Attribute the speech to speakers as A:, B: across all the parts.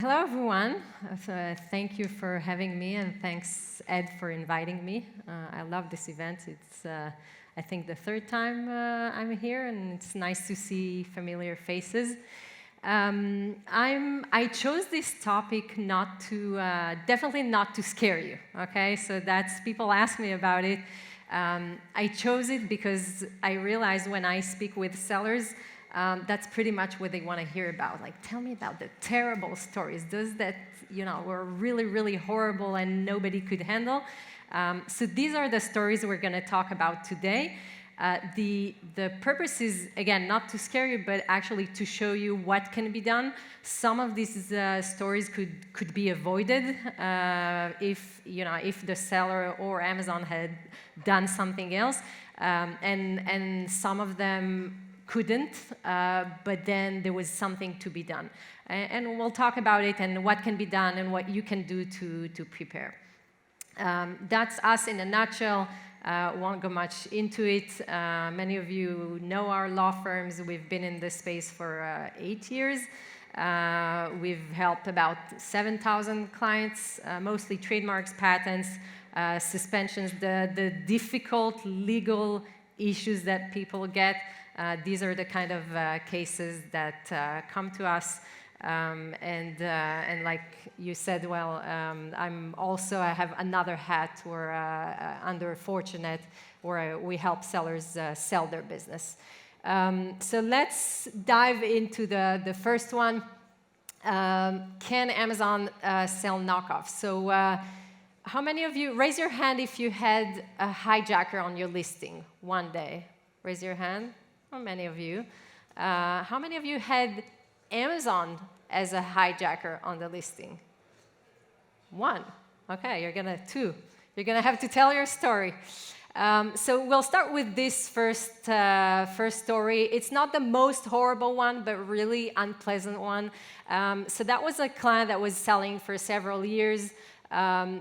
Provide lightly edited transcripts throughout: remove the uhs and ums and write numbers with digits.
A: Hello, everyone. Thank you for having me, and thanks, Ed, for inviting me. I love this event. It's, I think, the third time I'm here, and it's nice to see familiar faces. I chose this topic not to, definitely not to scare you, okay? So that's, people ask me about it. I chose it because I realized when I speak with sellers, that's pretty much what they want to hear about. Like, tell me about the terrible stories, those that, were really, really horrible and nobody could handle. So these are the stories we're going to talk about today. The purpose is, again, not to scare you, but actually to show you what can be done. Some of these stories could be avoided if the seller or Amazon had done something else, and some of them couldn't, but then there was something to be done. And we'll talk about it and what can be done and what you can do to prepare. That's us in a nutshell. Won't go much into it. Many of you know our law firms. We've been in this space for 8 years. We've helped about 7,000 clients, mostly trademarks, patents, suspensions, the difficult legal issues that people get. These are the kind of cases that come to us. And like you said, well, I have another hat where under Fortunate, where we help sellers sell their business. So let's dive into the first one. Can Amazon sell knockoffs? So how many of you, raise your hand if you had a hijacker on your listing one day? Raise your hand. How many of you? How many of you had Amazon as a hijacker on the listing? One. Okay, two. You're gonna have to tell your story. So we'll start with this first story. It's not the most horrible one, but really unpleasant one. So that was a client that was selling for several years.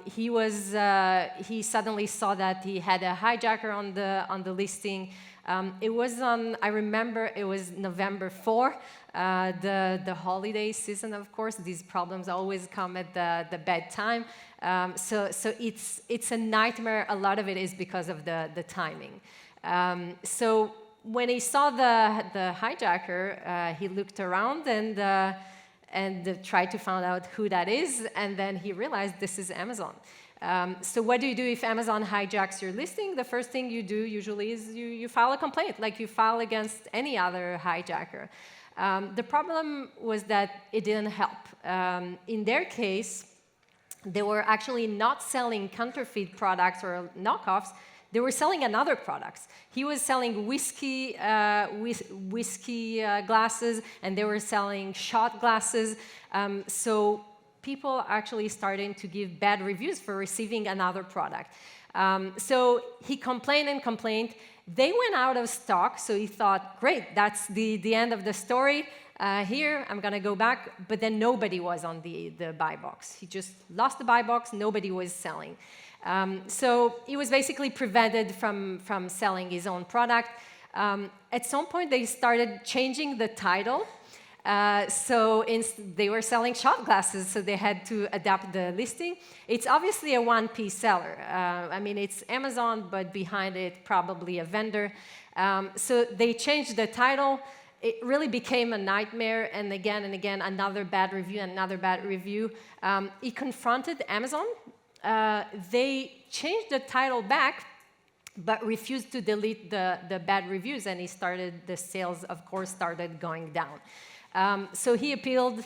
A: He suddenly saw that he had a hijacker on the listing. It was on, I remember it was November 4, the holiday season, of course. These problems always come at the bad time. So it's a nightmare. A lot of it is because of the timing. So when he saw the hijacker, he looked around and tried to find out who that is, and then he realized this is Amazon. So what do you do if Amazon hijacks your listing? The first thing you do usually is you file a complaint, like you file against any other hijacker. The problem was that it didn't help. In their case, they were actually not selling counterfeit products or knockoffs. They were selling another products. He was selling whiskey glasses, and they were selling shot glasses. So people actually starting to give bad reviews for receiving another product. So he complained and complained. They went out of stock, so he thought, great, that's the end of the story. Here, I'm going to go back. But then nobody was on the buy box. He just lost the buy box. Nobody was selling. So he was basically prevented from selling his own product. At some point, they started changing the title. So they were selling shot glasses, so they had to adapt the listing. It's obviously a one-piece seller. I mean, it's Amazon, but behind it, probably a vendor. So they changed the title. It really became a nightmare, and again, another bad review, another bad review. He confronted Amazon. They changed the title back, but refused to delete the bad reviews, and the sales, of course, started going down. So he appealed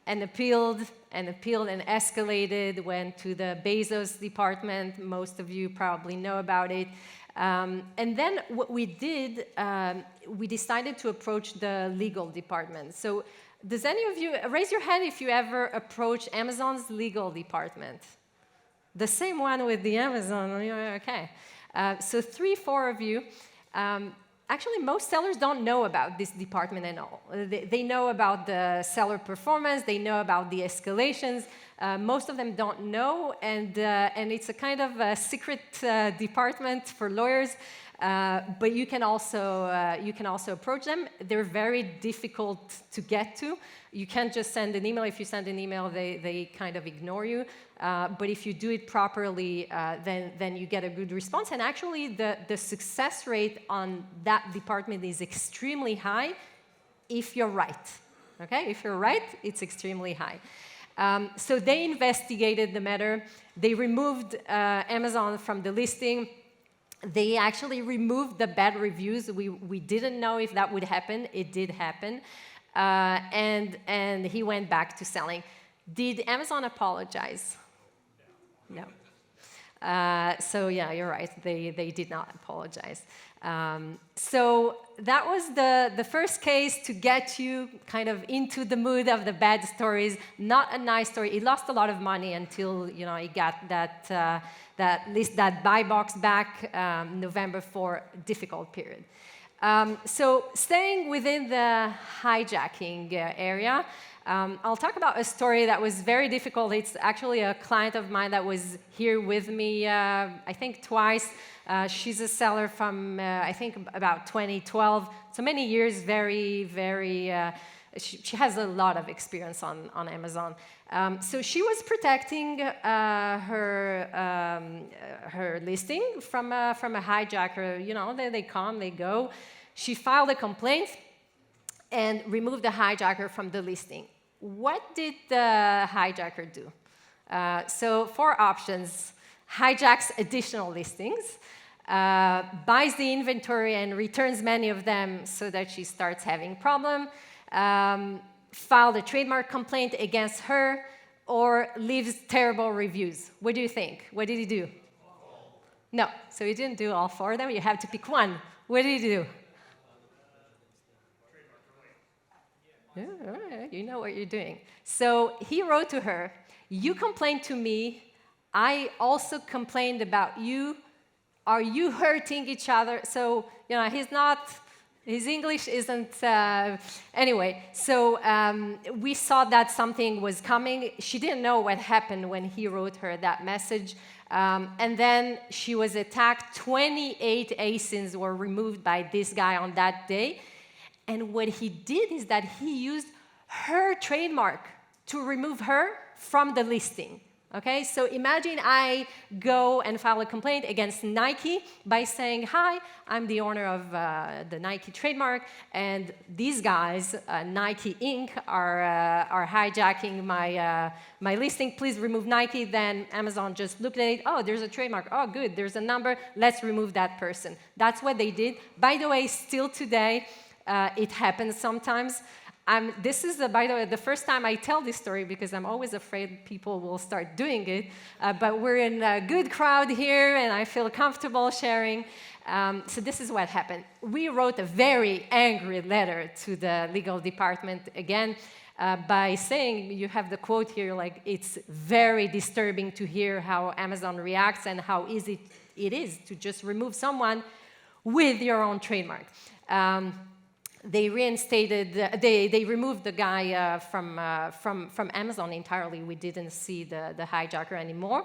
A: and appealed and appealed and escalated, went to the Bezos department. Most of you probably know about it. And then what we did, we decided to approach the legal department. So does any of you, raise your hand if you ever approach Amazon's legal department? The same one with the Amazon, okay. So 3-4 of you. Actually, most sellers don't know about this department at all. They know about the seller performance. They know about the escalations. Most of them don't know, and it's a kind of a secret department for lawyers. But you can also approach them. They're very difficult to get to. You can't just send an email. If you send an email, they kind of ignore you. But if you do it properly, then you get a good response. And actually, the success rate on that department is extremely high if you're right. Okay? If you're right, it's extremely high. So they investigated the matter. They removed Amazon from the listing. They actually removed the bad reviews. We didn't know if that would happen. It did happen. And he went back to selling. Did Amazon apologize? No. So yeah, you're right. They did not apologize. So that was the first case to get you kind of into the mood of the bad stories. Not a nice story. He lost a lot of money until he got that buy box back November for a difficult period. So staying within the hijacking area, I'll talk about a story that was very difficult. It's actually a client of mine that was here with me, I think twice. She's a seller from, I think, about 2012. So many years, very, she has a lot of experience on Amazon. So she was protecting her listing from a hijacker. They come, they go. She filed a complaint and removed the hijacker from the listing. What did the hijacker do? So 4 options. Hijacks additional listings, buys the inventory and returns many of them so that she starts having problem, filed a trademark complaint against her, or leaves terrible reviews. What do you think? What did he do? No, so he didn't do all 4 of them. You have to pick one. What did he do? Yeah, you know what you're doing. So he wrote to her, "You complained to me. I also complained about you. Are you hurting each other?" So, his English isn't, anyway. So we saw that something was coming. She didn't know what happened when he wrote her that message. And then she was attacked. 28 ASINs were removed by this guy on that day. And what he did is that he used her trademark to remove her from the listing. Okay, so imagine I go and file a complaint against Nike by saying, "Hi, I'm the owner of the Nike trademark, and these guys, Nike Inc., are hijacking my listing. Please remove Nike." Then Amazon just looked at it. "Oh, there's a trademark. Oh, good. There's a number. Let's remove that person." That's what they did. By the way, still today, it happens sometimes. This is, by the way, the first time I tell this story because I'm always afraid people will start doing it. But we're in a good crowd here, and I feel comfortable sharing. So this is what happened. We wrote a very angry letter to the legal department again by saying, you have the quote here, like, "It's very disturbing to hear how Amazon reacts and how easy it is to just remove someone with your own trademark." They reinstated, they removed the guy from Amazon entirely. We didn't see the hijacker anymore.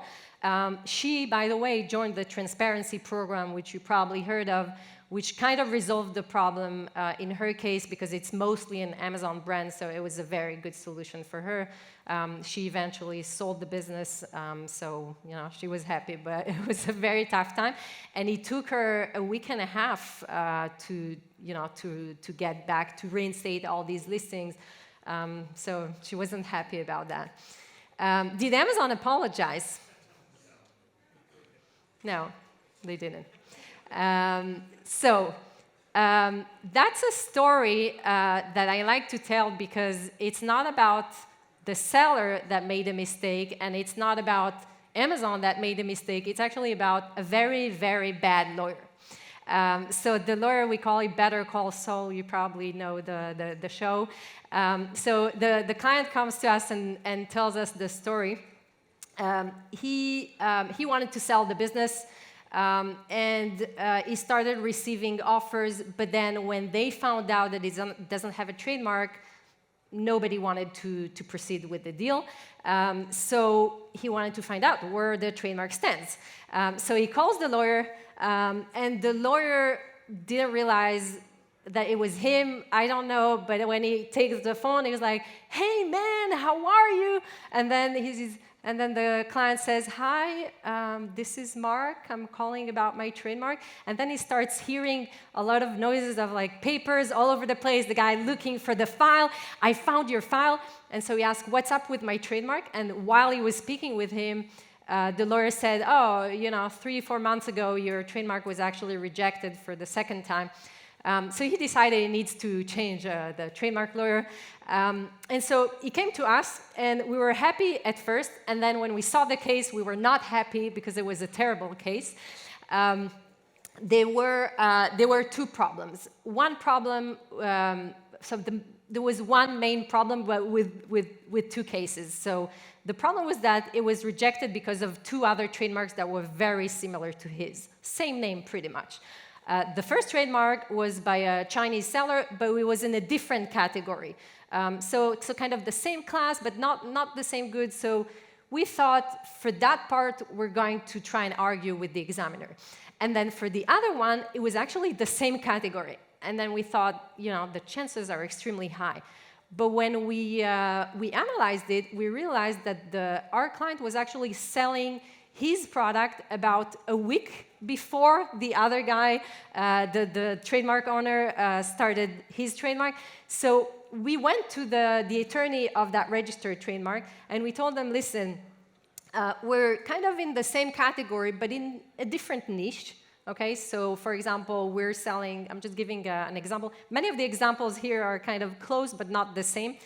A: She, by the way, joined the transparency program, which you probably heard of, which kind of resolved the problem in her case because it's mostly an Amazon brand, so it was a very good solution for her. She eventually sold the business, so she was happy, but it was a very tough time, and it took her a week and a half to get back, to reinstate all these listings. So she wasn't happy about that. Did Amazon apologize? No, they didn't. That's a story that I like to tell because it's not about the seller that made a mistake, and it's not about Amazon that made a mistake. It's actually about a very, very bad lawyer. So the lawyer, we call it Better Call Saul. You probably know the show. So the client comes to us and tells us the story. He wanted to sell the business, and he started receiving offers, but then when they found out that he doesn't have a trademark, nobody wanted to proceed with the deal. So he wanted to find out where the trademark stands. So he calls the lawyer, and the lawyer didn't realize that it was him. I don't know, but when he takes the phone, he was like, "Hey man, how are you?" And then the client says, "Hi, this is Mark. I'm calling about my trademark." And then he starts hearing a lot of noises of like papers all over the place, the guy looking for the file. "I found your file." And so he asked, "What's up with my trademark?" And while he was speaking with him, the lawyer said, "Oh, 3-4 months ago, your trademark was actually rejected for the second time." So he decided he needs to change the trademark lawyer. And so he came to us, and we were happy at first. And then when we saw the case, we were not happy because it was a terrible case. There were two problems. One problem, there was one main problem, but with two cases. So the problem was that it was rejected because of two other trademarks that were very similar to his. Same name, pretty much. The first trademark was by a Chinese seller, but it was in a different category. So kind of the same class, but not the same goods. So we thought for that part, we're going to try and argue with the examiner. And then for the other one, it was actually the same category. And then we thought, the chances are extremely high. But when we analyzed it, we realized that our client was actually selling his product about a week before the other guy, the trademark owner, started his trademark. So we went to the attorney of that registered trademark, and we told them, "Listen, we're kind of in the same category, but in a different niche." Okay, so for example, we're selling, I'm just giving an example. Many of the examples here are kind of close, but not the same.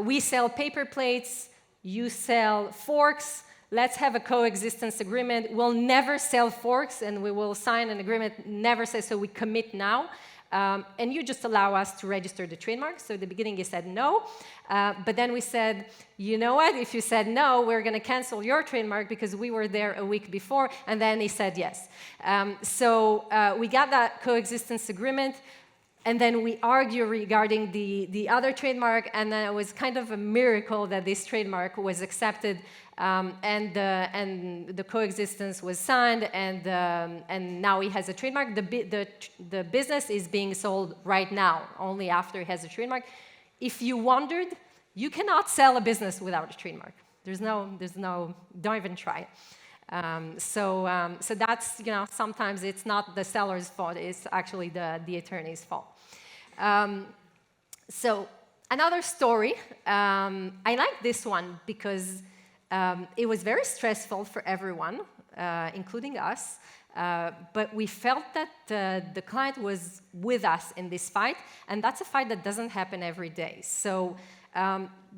A: We sell paper plates, you sell forks. Let's have a coexistence agreement. We'll never sell forks, and we will sign an agreement, never say, so we commit now. And you just allow us to register the trademark. So at the beginning, he said no. But then we said, "You know what? If you said no, we're going to cancel your trademark because we were there a week before." And then he said yes. We got that coexistence agreement. And then we argue regarding the other trademark. And then it was kind of a miracle that this trademark was accepted. And the coexistence was signed, and now he has a trademark. The business is being sold right now, only after he has a trademark. If you wondered, you cannot sell a business without a trademark. Don't even try. So that's, sometimes it's not the seller's fault, it's actually the attorney's fault. So another story, I like this one because it was very stressful for everyone, including us, but we felt that the client was with us in this fight, and that's a fight that doesn't happen every day. So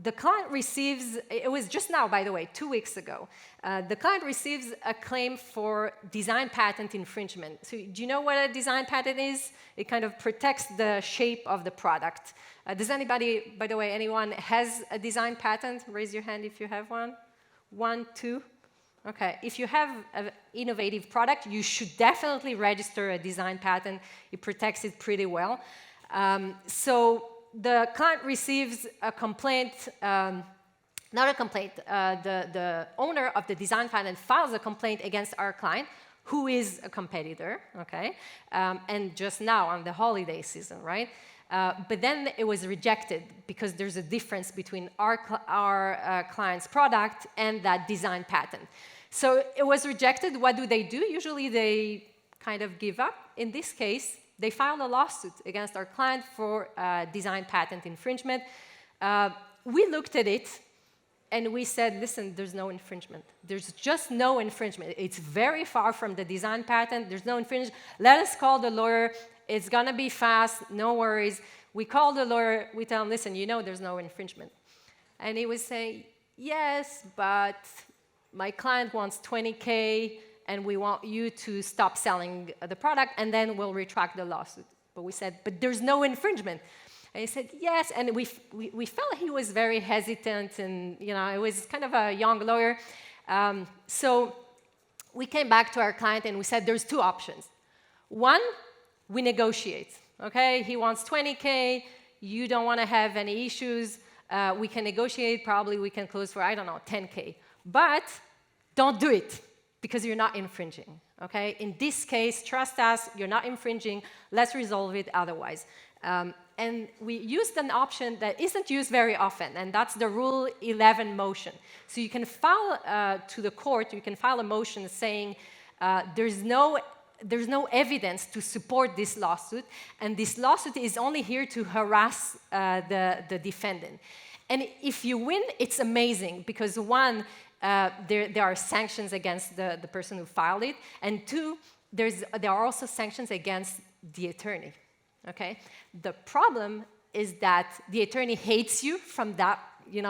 A: the client receives, it was just now, by the way, 2 weeks ago, the client receives a claim for design patent infringement. So do you know what a design patent is? It kind of protects the shape of the product. Does anybody, by the way, anyone has a design patent? Raise your hand if you have one. 1, 2. Okay, if you have an innovative product, you should definitely register a design patent. It protects it pretty well. So the client receives a complaint, not a complaint, the owner of the design patent files a complaint against our client, who is a competitor, okay, and just now on the holiday season, right? But then it was rejected because there's a difference between our client's product and that design patent. So it was rejected. What do? Usually they kind of give up. In this case, they filed a lawsuit against our client for design patent infringement. We looked at it and we said, listen, there's no infringement. There's just no infringement. It's very far from the design patent. There's no infringement. Let us call the lawyer. It's going to be fast, no worries. We call the lawyer, we tell him, listen, there's no infringement. And he was saying, yes, but my client wants $20K, and we want you to stop selling the product, and then we'll retract the lawsuit. But we said, but there's no infringement. And he said, yes, and we felt he was very hesitant, and it was kind of a young lawyer. So we came back to our client, and we said, there's two options. One, we negotiate, okay? He wants $20K, you don't want to have any issues, we can negotiate, probably we can close for, I don't know, 10K. But don't do it, because you're not infringing, okay? In this case, trust us, you're not infringing, let's resolve it otherwise. And we used an option that isn't used very often, and that's the Rule 11 motion. So you can file to the court, you can file a motion saying there's no evidence to support this lawsuit, and this lawsuit is only here to harass the defendant. And if you win, it's amazing, because one, there are sanctions against the person who filed it, and two, there are also sanctions against the attorney. Okay? The problem is that the attorney hates you from that,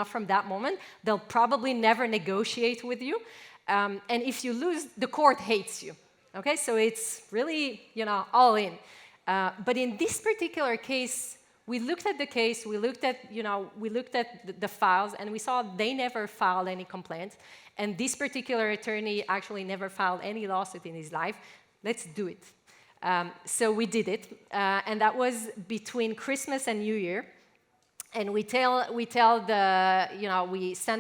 A: from that moment. They'll probably never negotiate with you, and if you lose, the court hates you. Okay? So it's really, all in. But in this particular case, we looked at the case, we looked at the files, and we saw they never filed any complaints, and this particular attorney actually never filed any lawsuit in his life. Let's do it. So we did it, and that was between Christmas and New Year. And we send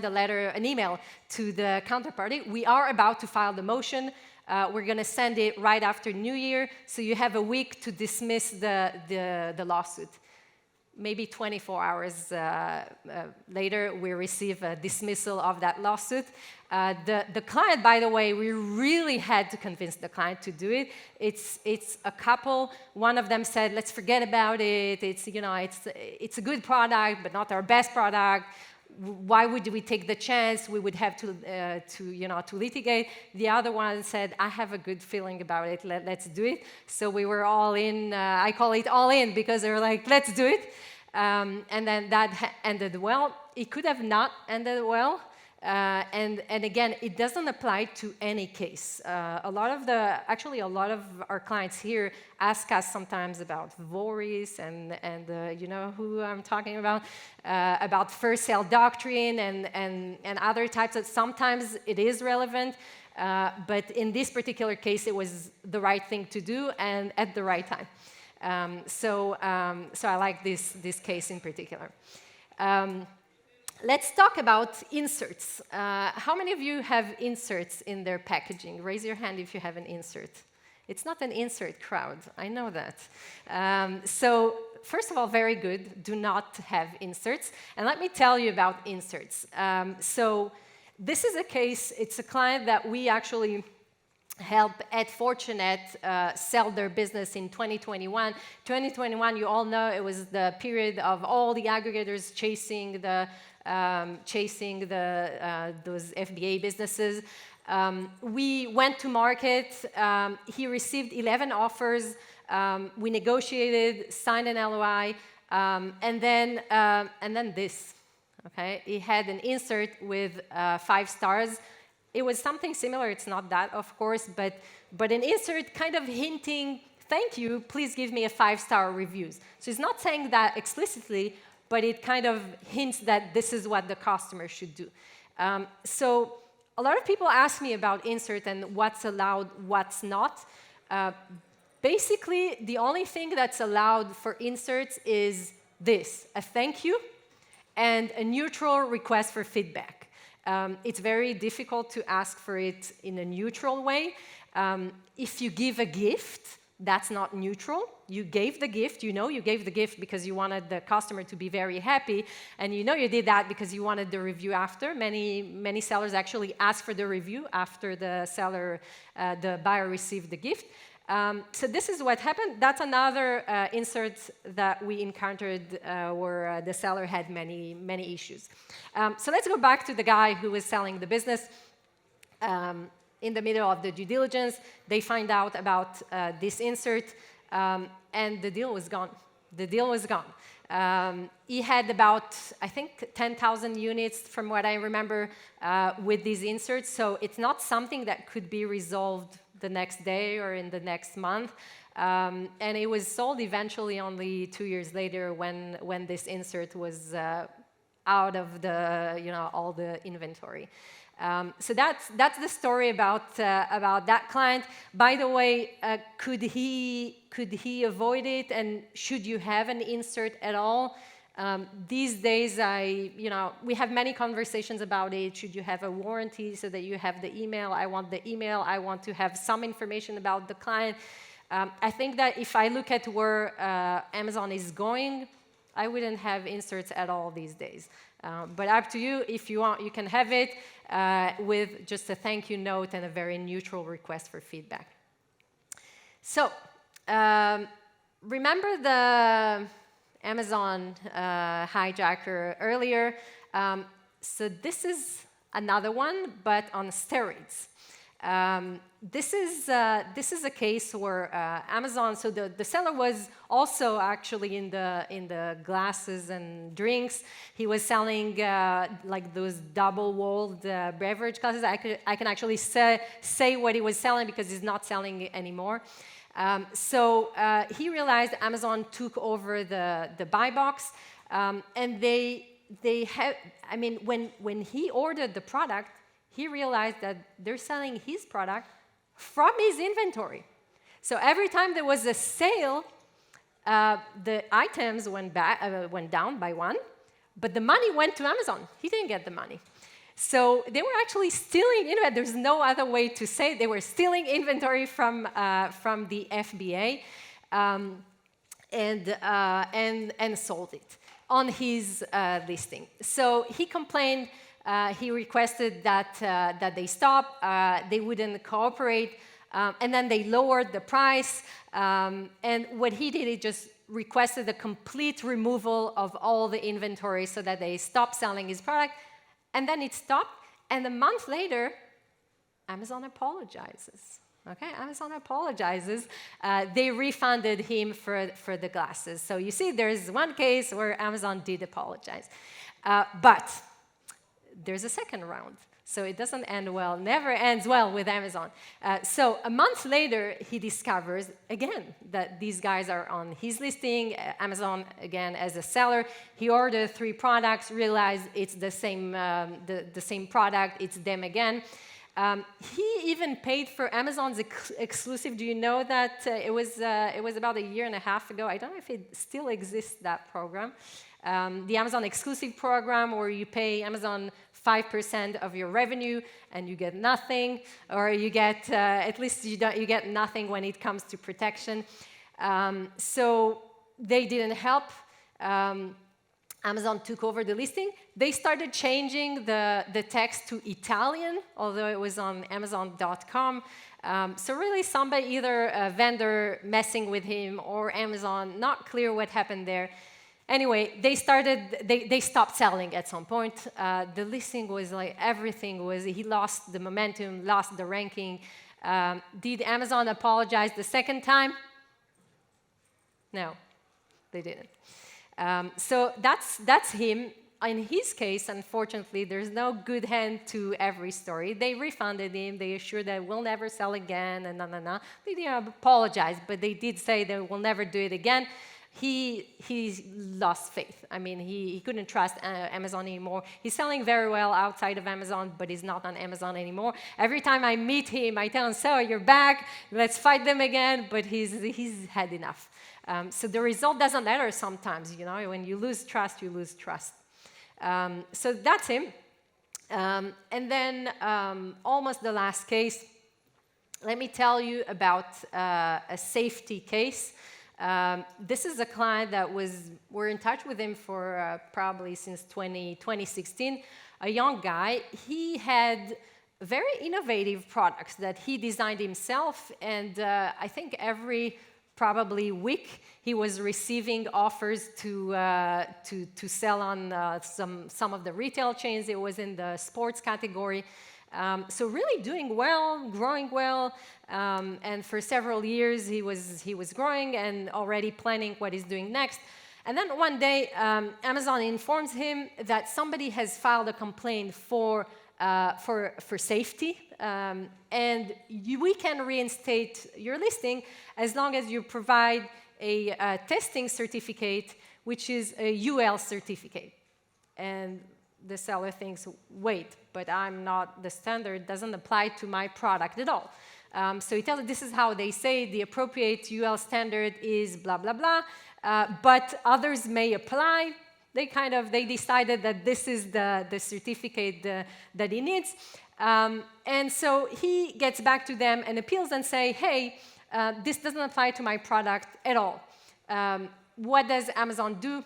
A: a letter, an email to the counterparty. We are about to file the motion. We're going to send it right after New Year, so you have a week to dismiss the lawsuit. Maybe 24 hours later, we receive a dismissal of that lawsuit. The client, by the way, we really had to convince the client to do it. It's a couple. One of them said, "Let's forget about it. It's a good product, but not our best product. Why would we take the chance? We would have to litigate." The other one said, "I have a good feeling about it. Let's do it." So we were all in. I call it all in, because they were like, "Let's do it." And then that ended well. It could have not ended well. And again, it doesn't apply to any case. A lot of our clients here ask us sometimes about Voris and you know who I'm talking about first sale doctrine and other types of. Sometimes it is relevant, but in this particular case, it was the right thing to do and at the right time. So I like this case in particular. Let's talk about inserts. How many of you have inserts in their packaging? Raise your hand if you have an insert. It's not an insert crowd, I know that. So first of all, very good, do not have inserts. And let me tell you about inserts. So this is a case, it's a client that we actually help at Fortinet sell their business in 2021. 2021, you all know, it was the period of all the aggregators chasing those FBA businesses. We went to market. He received 11 offers. We negotiated, signed an LOI, and then this. Okay, he had an insert with 5 stars. It was something similar. It's not that, of course, but an insert kind of hinting, "Thank you, please give me a 5-star reviews." So he's not saying that explicitly, but it kind of hints that this is what the customer should do. So a lot of people ask me about insert and what's allowed, what's not. Basically, the only thing that's allowed for inserts is this: a thank you and a neutral request for feedback. It's very difficult to ask for it in a neutral way. If you give a gift, that's not neutral. You gave the gift, you gave the gift because you wanted the customer to be very happy, and you did that because you wanted the review after. Many sellers actually ask for the review after the buyer received the gift. So this is what happened. That's another insert that we encountered where the seller had many issues. So let's go back to the guy who was selling the business. In the middle of the due diligence, they find out about this insert, and the deal was gone. The deal was gone. He had about, I think, 10,000 units, from what I remember, with these inserts. So it's not something that could be resolved the next day or in the next month. And it was sold eventually only 2 years later when this insert was out of the, all the inventory. So that's the story about that client. By the way, could he avoid it, and should you have an insert at all? These days, we have many conversations about it. Should you have a warranty so that you have the email? I want the email. I want to have some information about the client. I think that if I look at where Amazon is going, I wouldn't have inserts at all these days. But up to you. If you want, you can have it with just a thank you note and a very neutral request for feedback. So remember the Amazon hijacker earlier? So this is another one, but on steroids. This is a case where Amazon. So the seller was also actually in the glasses and drinks. He was selling like those double-walled beverage glasses. I can actually say what he was selling because he's not selling anymore. So he realized Amazon took over the buy box, and they have. I mean, when he ordered the product, he realized that they're selling his product from his inventory. So every time there was a sale, the items went down by one, but the money went to Amazon. He didn't get the money. So they were actually stealing inventory. There's no other way to say it. They were stealing inventory from the FBA and sold it on his listing. So he complained. He requested that they stop. They wouldn't cooperate, and then they lowered the price. And what he did, he just requested the complete removal of all the inventory so that they stopped selling his product. And then it stopped. And a month later, Amazon apologizes. Okay, Amazon apologizes. They refunded him for the glasses. So you see, there's one case where Amazon did apologize, but there's a second round. So it doesn't end well, never ends well with Amazon. So a month later, he discovers, again, that these guys are on his listing, Amazon, again, as a seller. He ordered 3 products, realized it's the same product, it's them again. He even paid for Amazon's exclusive. Do you know that it was about a year and a half ago? I don't know if it still exists, that program. The Amazon exclusive program, where you pay Amazon 5% of your revenue and you get nothing, or you get at least you get nothing when it comes to protection. So they didn't help. Amazon took over the listing. They started changing the text to Italian, although it was on Amazon.com. So really, somebody, either a vendor messing with him or Amazon, not clear what happened there. Anyway, they stopped selling at some point. The listing was like, everything was, he lost the momentum, lost the ranking. Did Amazon apologize the second time? No, they didn't. So that's him. In his case, unfortunately, there's no good end to every story. They refunded him. They assured that we'll never sell again, and They didn't apologize, but they did say they will never do it again. He lost faith. I mean, he couldn't trust Amazon anymore. He's selling very well outside of Amazon, but he's not on Amazon anymore. Every time I meet him, I tell him, so you're back, let's fight them again, but he's had enough. So the result doesn't matter sometimes, when you lose trust, you lose trust. So that's him. And then almost the last case, let me tell you about a safety case. This is a client that we're in touch with him for probably since 2016, a young guy. He had very innovative products that he designed himself, and I think every probably week he was receiving offers to sell on some of the retail chains. It was in the sports category. So really doing well, growing well, and for several years he was growing and already planning what he's doing next. And then one day, Amazon informs him that somebody has filed a complaint for safety, and we can reinstate your listing as long as you provide a testing certificate, which is a UL certificate. and the seller thinks, wait, but I'm not, the standard doesn't apply to my product at all. So he tells, this is how they say the appropriate UL standard is blah, blah, blah, but others may apply. They decided that this is the certificate that he needs. And so he gets back to them and appeals and say, hey, this doesn't apply to my product at all. What does Amazon do?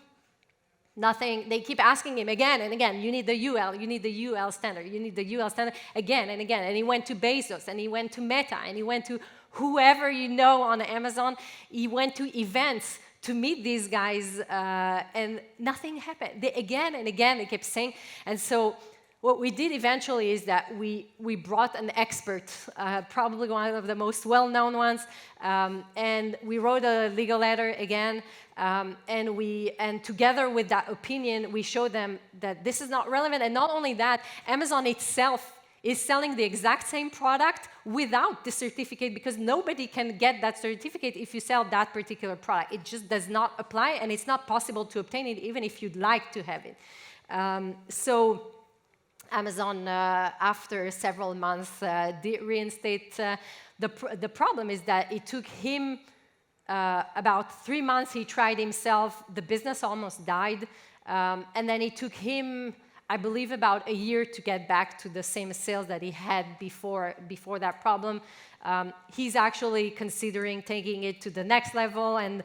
A: Nothing. They keep asking him again and again, you need the UL, you need the UL standard, you need the UL standard, again and again. And he went to Bezos, and he went to Meta, and he went to whoever you know on Amazon. He went to events to meet these guys, and nothing happened. Again and again, they kept saying. And so what we did eventually is that we brought an expert, probably one of the most well-known ones, and we wrote a legal letter again, and together with that opinion, we showed them that this is not relevant. And not only that, Amazon itself is selling the exact same product without the certificate, because nobody can get that certificate if you sell that particular product. It just does not apply, and it's not possible to obtain it even if you'd like to have it. So Amazon, after several months, did reinstate. The problem is that it took him about 3 months. He tried himself. The business almost died. And then it took him, I believe, about a year to get back to the same sales that he had before that problem. He's actually considering taking it to the next level, and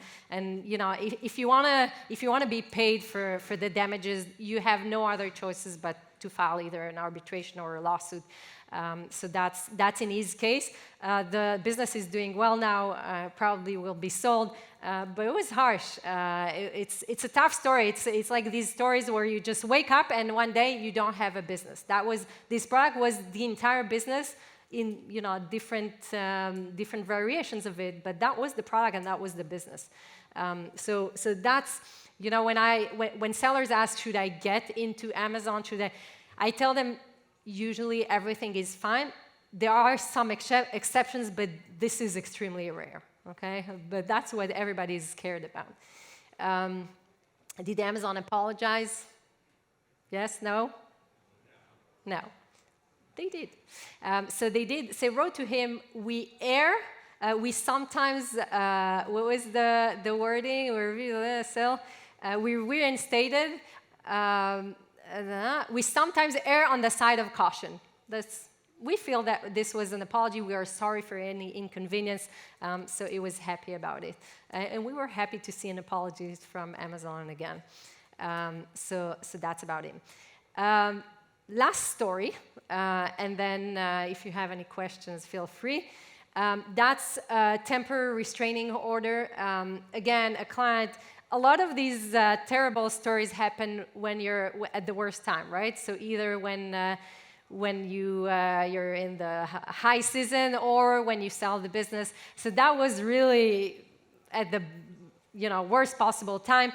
A: you know, if you wanna be paid for the damages, you have no other choices but to file either an arbitration or a lawsuit. So that's in his case. The business is doing well now. Probably will be sold, but it was harsh. It's a tough story. It's like these stories where you just wake up and one day you don't have a business. This product was the entire business in different variations of it, but that was the product and that was the business. So that's when sellers ask, should I get into Amazon? I tell them, usually everything is fine. There are some exceptions, but this is extremely rare, okay? But that's what everybody is scared about. Did Amazon apologize? Yes, no? No. They did. So they did. They wrote to him, we err. We sometimes, what was the wording? We reinstated. We sometimes err on the side of caution. We feel that this was an apology. We are sorry for any inconvenience. So it was happy about it. And we were happy to see an apology from Amazon again. So that's about it. Last story, and then if you have any questions, feel free. That's a temporary restraining order. Again, a client. A lot of these terrible stories happen when you're at the worst time, right? So either when you're in the high season or when you sell the business. So that was really at the worst possible time.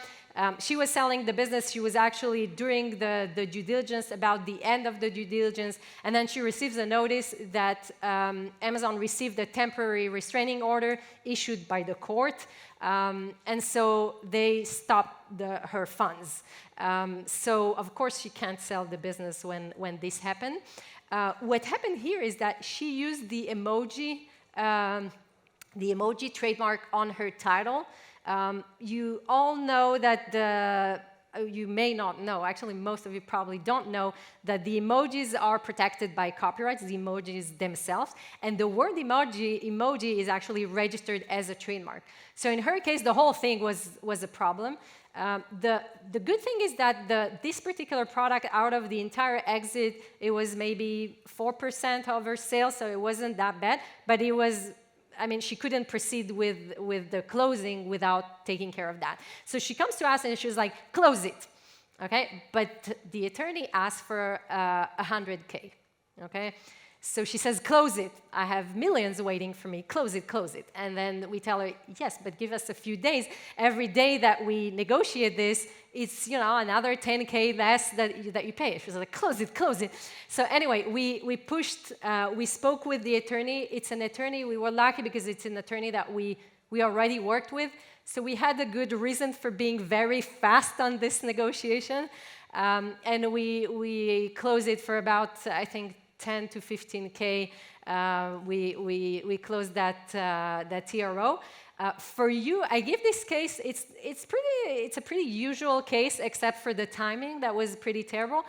A: She was selling the business. She was actually doing the due diligence, about the end of the due diligence, and then she receives a notice that Amazon received a temporary restraining order issued by the court, and so they stopped her funds. So of course she can't sell the business when this happened. What happened here is that she used the emoji trademark on her title. You all know that you may not know, actually most of you probably don't know, that the emojis are protected by copyrights, the emojis themselves, and the word emoji is actually registered as a trademark. So in her case, the whole thing was a problem. The good thing is that this particular product, out of the entire exit, it was maybe 4% of her sales, so it wasn't that bad, but it was, she couldn't proceed with the closing without taking care of that. So she comes to us and she was like, close it, okay? But the attorney asked for $100K, okay? So she says, close it. I have millions waiting for me. Close it, close it. And then we tell her, yes, but give us a few days. Every day that we negotiate this, it's another 10K less that you pay. She's like, close it, close it. So anyway, we pushed. We spoke with the attorney. It's an attorney. We were lucky because it's an attorney that we already worked with. So we had a good reason for being very fast on this negotiation. And we close it for about, I think, 10 to 15K. We closed that TRO. For you, I give this case, it's a pretty usual case, except for the timing that was pretty terrible.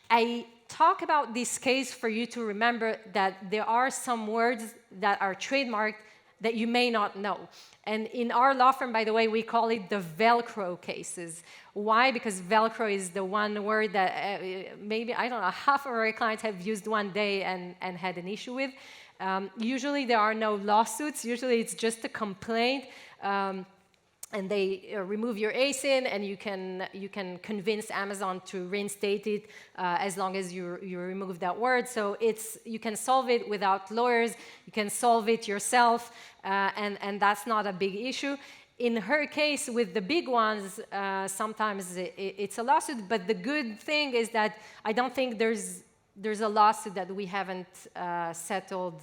A: I talk about this case for you to remember that there are some words that are trademarked that you may not know. And in our law firm, by the way, we call it the Velcro cases. Why? Because Velcro is the one word that maybe, I don't know, half of our clients have used one day and had an issue with. Usually there are no lawsuits. Usually it's just a complaint. And they remove your ASIN, and you can convince Amazon to reinstate it as long as you remove that word. So you can solve it without lawyers. You can solve it yourself, and that's not a big issue. In her case, with the big ones, sometimes it's a lawsuit. But the good thing is that I don't think there's a lawsuit that we haven't settled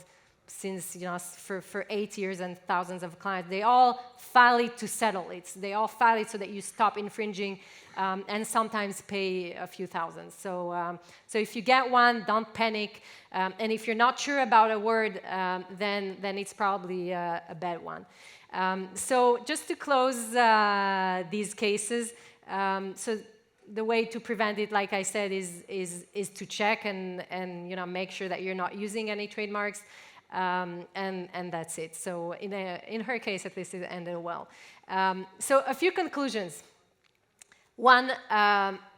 A: since, for 8 years and thousands of clients. They all file it to settle it. They all file it so that you stop infringing and sometimes pay a few thousands. So if you get one, don't panic. And if you're not sure about a word, then it's probably a bad one. So just to close these cases, so the way to prevent it, like I said, is to check and make sure that you're not using any trademarks. And that's it. So in her case, at least, it ended well. So a few conclusions. One,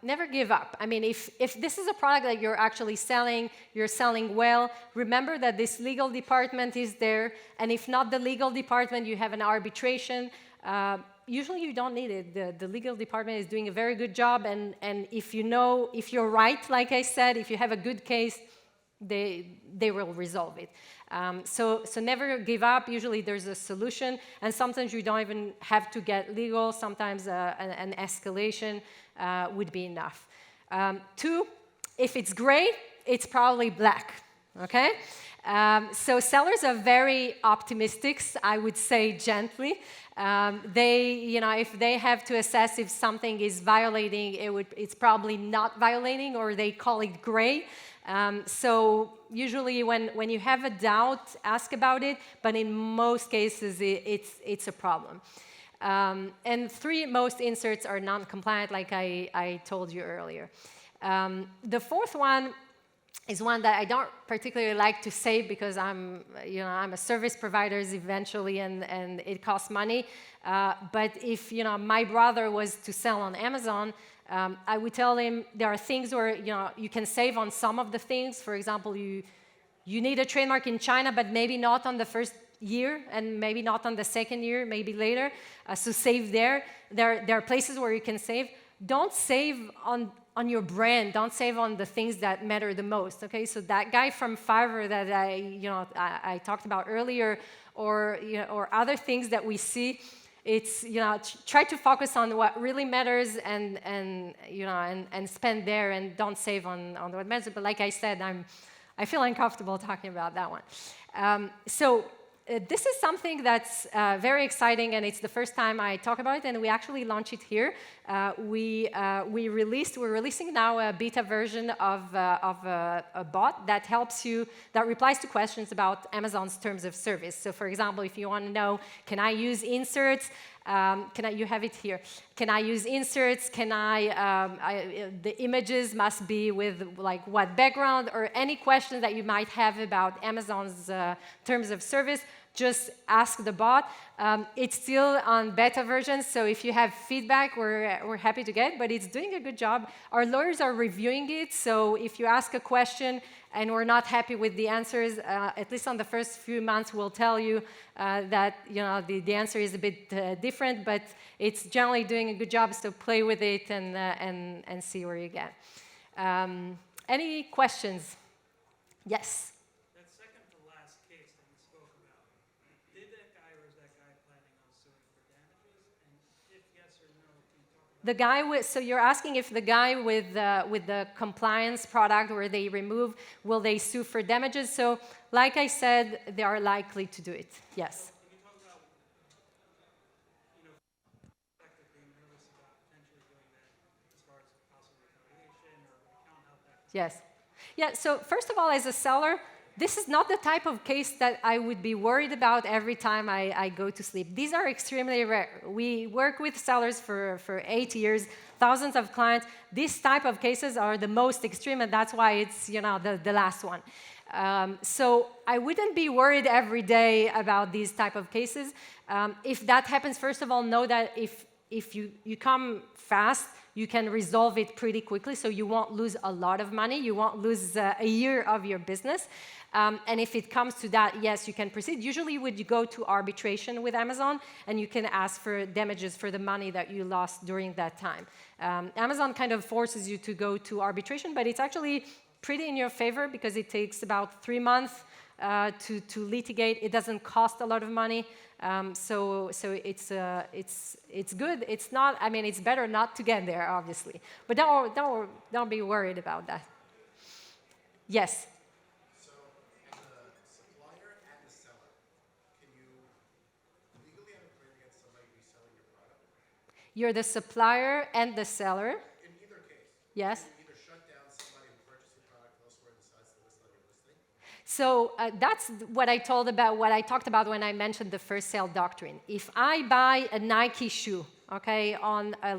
A: never give up. I mean, if this is a product that you're actually selling, you're selling well, remember that this legal department is there. And if not the legal department, you have an arbitration. Usually you don't need it. The legal department is doing a very good job. And if you're right, like I said, if you have a good case, they will resolve it. So never give up. Usually there's a solution, and sometimes you don't even have to get legal. Sometimes an escalation would be enough. 2, if it's gray, it's probably black, okay? So sellers are very optimistic, I would say gently. If they have to assess if something is violating, it's probably not violating, or they call it gray. So usually when you have a doubt, ask about it, but in most cases it's a problem. And 3, most inserts are non-compliant, like I told you earlier. The 4th one is one that I don't particularly like to say because I'm a service provider eventually, and it costs money. But if my brother was to sell on Amazon, I would tell him there are things where you can save on some of the things. For example, you need a trademark in China, but maybe not on the first year, and maybe not on the second year, maybe later. So save there. There are places where you can save. Don't save on your brand. Don't save on the things that matter the most. Okay, so that guy from Fiverr that I talked about earlier, or other things that we see. It's try to focus on what really matters and spend there, and don't save on what matters. But like I said, I feel uncomfortable talking about that one. This is something that's very exciting, and it's the first time I talk about it, and we actually launched it here. We're releasing now a beta version of a bot that replies to questions about Amazon's terms of service. So for example, if you want to know, can I use inserts? You have it here. Can I use inserts? The images must be with like what background, or any questions that you might have about Amazon's terms of service, just ask the bot. It's still on beta version, so if you have feedback, we're happy to get, but it's doing a good job. Our lawyers are reviewing it, so if you ask a question and we're not happy with the answers, at least on the first few months, we'll tell you that the answer is a bit different, but it's generally doing a good job, so play with it and see where you get. Any questions? Yes?
B: That second to last case that you spoke about, did that guy or is that guy planning on suing for damages? And if yes or no, can you talk about
A: the guy with, so you're asking if the guy with the compliance product where they remove, will they sue for damages? So like I said, they are likely to do it, yes.
B: Can you talk about, perspective being nervous about potentially doing that as far as possible retaliation
A: Yes. Yeah, so first of all, as a seller, this is not the type of case that I would be worried about every time I go to sleep. These are extremely rare. We work with sellers for 8 years, thousands of clients. These type of cases are the most extreme, and that's why it's, you know, the last one. So I wouldn't be worried every day about these type of cases. If that happens, first of all, know that if you come fast, you can resolve it pretty quickly, so you won't lose a lot of money. You won't lose a year of your business. And if it comes to that, yes, you can proceed. Usually would you go to arbitration with Amazon, and you can ask for damages for the money that you lost during that time. Amazon kind of forces you to go to arbitration, but it's actually pretty in your favor because it takes about 3 months to litigate. It doesn't cost a lot of money. So it's good. It's not. I mean, it's better not to get there, obviously. But don't be worried about that. Yes.
C: So, as a supplier and the seller, can you legally have a claim against somebody reselling your product?
A: You're the supplier and the seller.
C: In either case.
A: Yes.
C: You can either shut down somebody who purchased your product elsewhere and decides to list on your listing.
A: So that's what I talked about when I mentioned the first sale doctrine. If I buy a Nike shoe, okay, on a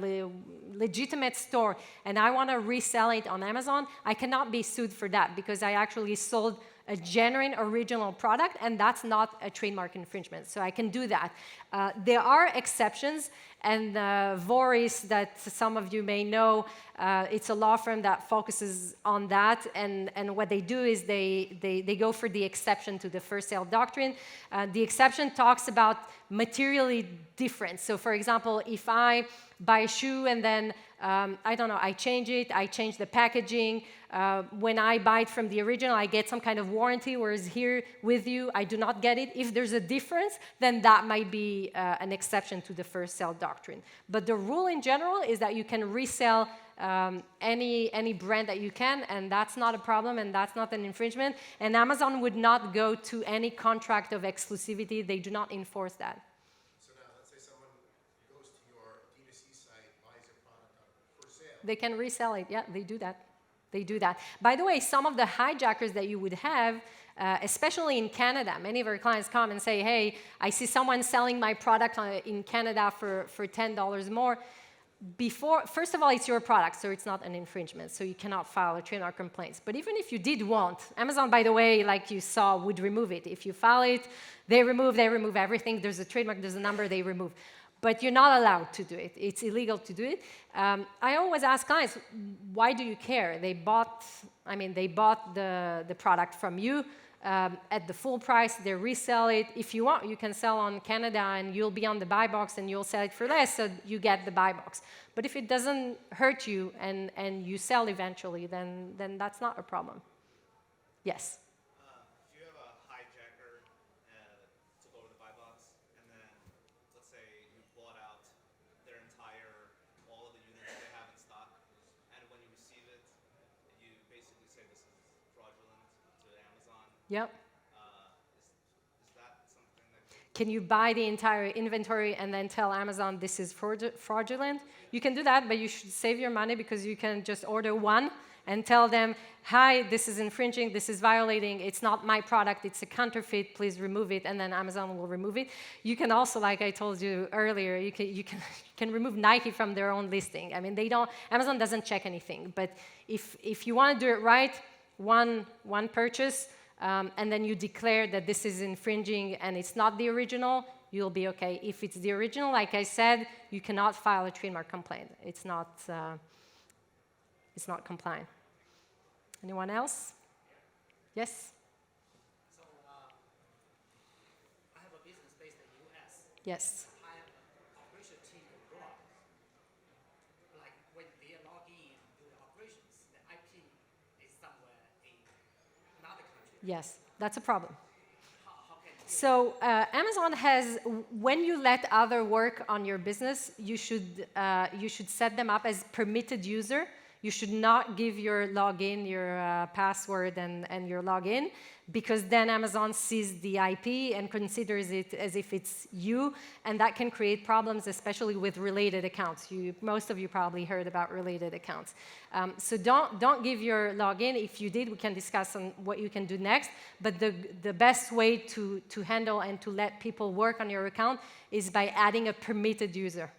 A: legitimate store, and I want to resell it on Amazon, I cannot be sued for that because I actually sold a genuine original product, and that's not a trademark infringement. So I can do that. There are exceptions, and Voris, that some of you may know, it's a law firm that focuses on that, and what they do is they go for the exception to the first sale doctrine. The exception talks about materially different. So for example, if I buy a shoe and then, I don't know, I change it, I change the packaging. When I buy it from the original, I get some kind of warranty, whereas here with you, I do not get it. If there's a difference, then that might be an exception to the first sale doctrine. But the rule in general is that you can resell any brand that you can, and that's not a problem, and that's not an infringement. And Amazon would not go to any contract of exclusivity. They do not enforce that.
C: So now, let's say someone goes to your D2C site, buys your product for sale.
A: They can resell it. Yeah, they do that. They do that. By the way, some of the hijackers that you would have, especially in Canada, many of our clients come and say, hey, I see someone selling my product in Canada for $10 more. First of all, it's your product, so it's not an infringement, so you cannot file a trademark complaint. But even if you did want, Amazon, by the way, like you saw, would remove it. If you file it, they remove everything. There's a trademark, there's a number, they remove. But you're not allowed to do it. It's illegal to do it. I always ask clients, why do you care? They bought the product from you at the full price. They resell it. If you want, you can sell on Canada, and you'll be on the buy box, and you'll sell it for less, so you get the buy box. But if it doesn't hurt you and you sell eventually, then that's not a problem. Yes?
D: If you have a hijacker to go to the buy box, and then let's say you bought out all of the units they have in stock, and when you receive it, you basically say this is fraudulent to Amazon.
A: Yep.
D: Is that something that
A: Can you buy the entire inventory and then tell Amazon this is fraudulent? You can do that, but you should save your money because you can just order one and tell them, hi, this is infringing, this is violating, it's not my product, it's a counterfeit, please remove it, and then Amazon will remove it. You can also, like I told you earlier, you can remove Nike from their own listing. I mean, Amazon doesn't check anything, but if you want to do it right, one purchase, and then you declare that this is infringing and it's not the original, you'll be okay. If it's the original, like I said, you cannot file a trademark complaint. It's not compliant. Anyone else? Yes?
E: So, I have a business based in the US.
A: Yes.
E: I have an operation team abroad. Like when they log in to the operations, the IP is somewhere in another country.
A: Yes, that's a problem.
E: How can you
A: So Amazon has, when you let other work on your business, you should set them up as permitted user. you should not give your login, your password, and your login, because then Amazon sees the IP and considers it as if it's you, and that can create problems, especially with related accounts. Most of you probably heard about related accounts. So don't give your login. If you did, we can discuss on what you can do next, but the best way to handle and to let people work on your account is by adding a permitted user.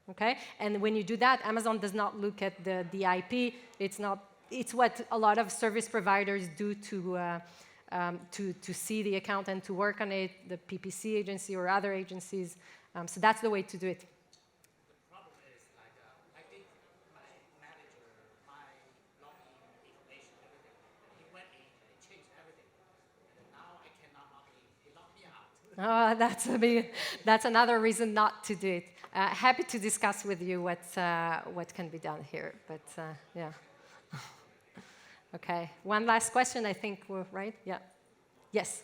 A: Okay? And when you do that, Amazon does not look at the IP. It's what a lot of service providers do to see the account and to work on it, the PPC agency or other agencies. So that's the way to do it.
E: The problem is, like, I gave my manager my login information, everything. He went in and changed everything. And now I cannot log in. He locked me out.
A: That's another reason not to do it. Happy to discuss with you what can be done here, but yeah. Okay, one last question, I think we're right? Yeah. Yes?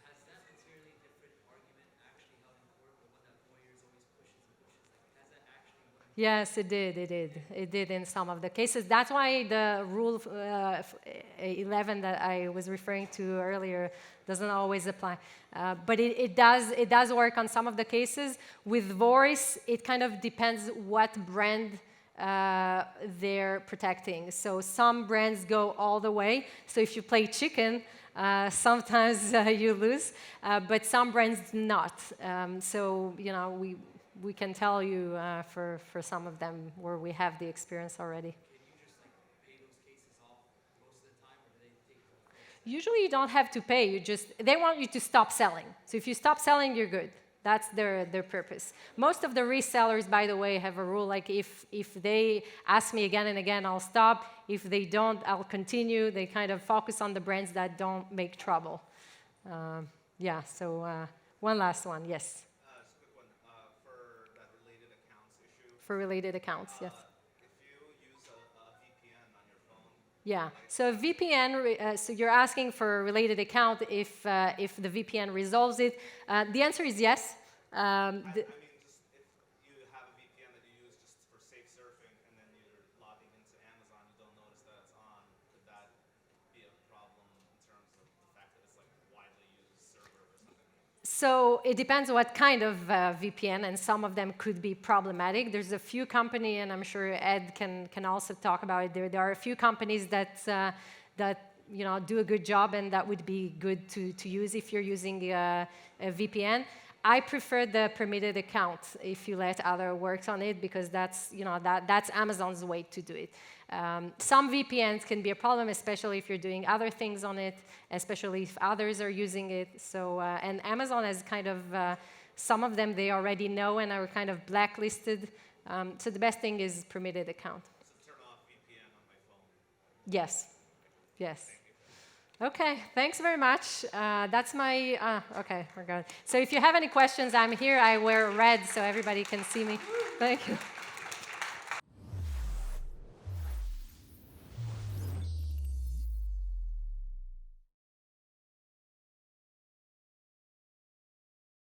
F: Has that materially different argument actually held in court, the one that lawyers always pushes and pushes? Like, has that actually won?
A: Yes, it did. It did in some of the cases. That's why the Rule 11 that I was referring to earlier doesn't always apply. But it does work on some of the cases. With voice, it kind of depends what brand they're protecting. So some brands go all the way. So if you play chicken, sometimes you lose, but some brands do not. So we can tell you for some of them where we have the experience already.
F: Can you just like pay those cases off most of the time, or do they take the
A: Usually you don't have to pay. They want you to stop selling. So if you stop selling, you're good. That's their purpose. Most of the resellers, by the way, have a rule like if they ask me again and again, I'll stop. If they don't, I'll continue. They kind of focus on the brands that don't make trouble. Yeah, so one last one, yes.
D: Just a quick one. For that related accounts issue,
A: For related accounts, yes.
D: if you use a VPN on your phone,
A: Yeah, so VPN, so you're asking for a related account if the VPN resolves it. The answer is yes.
D: I mean, just if you have a VPN that you use just for safe surfing and then you're logging into Amazon, you don't notice that it's on, could that be a problem in terms of the fact that it's like a widely used server or something?
A: So it depends what kind of VPN, and some of them could be problematic. There's a few companies, and I'm sure Ed can also talk about it. There are a few companies that do a good job, and that would be good to use if you're using a VPN. I prefer the permitted account if you let other works on it, because that's Amazon's way to do it. Some VPNs can be a problem, especially if you're doing other things on it, especially if others are using it. So, and Amazon has kind of, some of them they already know and are kind of blacklisted. So the best thing is permitted account.
D: So turn off VPN on my phone.
A: Yes, yes. Okay, thanks very much. That's my, okay, we're good. So if you have any questions, I'm here. I wear red so everybody can see me. Thank you.